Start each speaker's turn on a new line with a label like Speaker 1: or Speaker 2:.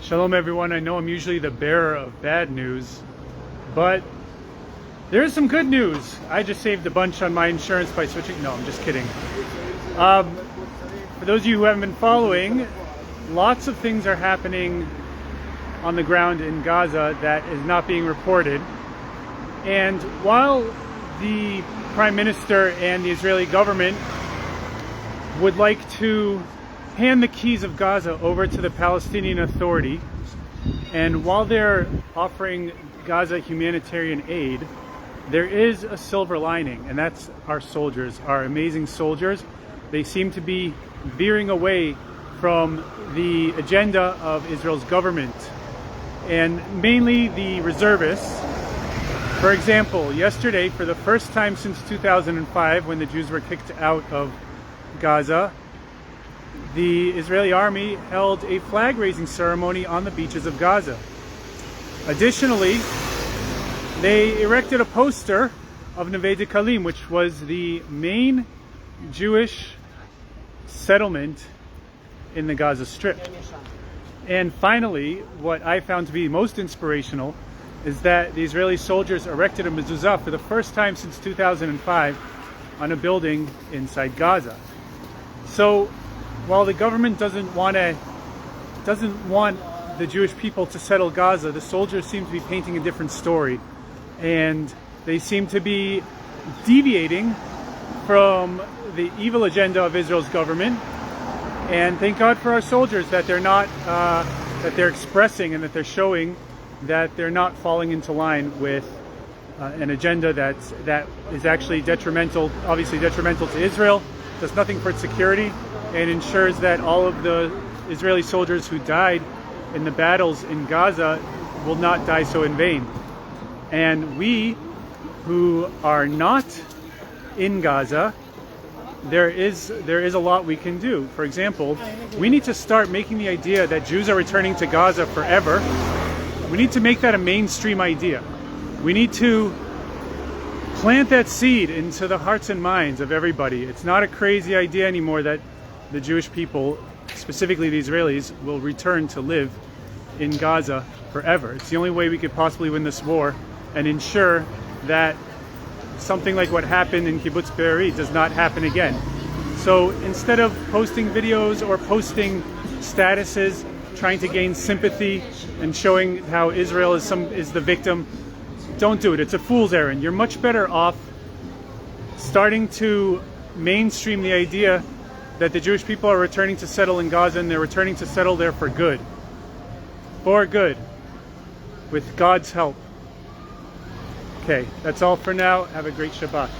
Speaker 1: Shalom everyone. I know I'm usually the bearer of bad news, but there is some good news. I just saved a bunch on my insurance by switching. No, I'm just kidding. For those of you who haven't been following, lots of things are happening on the ground in Gaza that is not being reported. And while the Prime Minister and the Israeli government would like to hand the keys of Gaza over to the Palestinian Authority, and while they're offering Gaza humanitarian aid, there is a silver lining, and that's our soldiers, our amazing soldiers. They seem to be veering away from the agenda of Israel's government, and mainly the reservists. For example, yesterday, for the first time since 2005, when the Jews were kicked out of Gaza, the Israeli army held a flag-raising ceremony on the beaches of Gaza. Additionally, they erected a poster of Neve Dekalim, which was the main Jewish settlement in the Gaza Strip. And finally, what I found to be most inspirational is that the Israeli soldiers erected a mezuzah for the first time since 2005 on a building inside Gaza. So, while the government doesn't want the Jewish people to settle Gaza, the soldiers seem to be painting a different story, and they seem to be deviating from the evil agenda of Israel's government. And thank God for our soldiers that they're not that they're expressing and that they're showing that they're not falling into line with an agenda that is actually detrimental, obviously detrimental to Israel, does nothing for its security, and ensures that all of the Israeli soldiers who died in the battles in Gaza will not die so in vain. And we who are not in Gaza, there is a lot we can do. For example, we need to start making the idea that Jews are returning to Gaza forever. We need to make that a mainstream idea. We need to plant that seed into the hearts and minds of everybody. It's not a crazy idea anymore that the Jewish people, specifically the Israelis, will return to live in Gaza forever. It's the only way we could possibly win this war and ensure that something like what happened in Kibbutz Be'eri does not happen again. So instead of posting videos or posting statuses trying to gain sympathy and showing how Israel is the victim, don't do it. It's a fool's errand. You're much better off starting to mainstream the idea that the Jewish people are returning to settle in Gaza, and they're returning to settle there for good. For good. With God's help. Okay, that's all for now. Have a great Shabbat.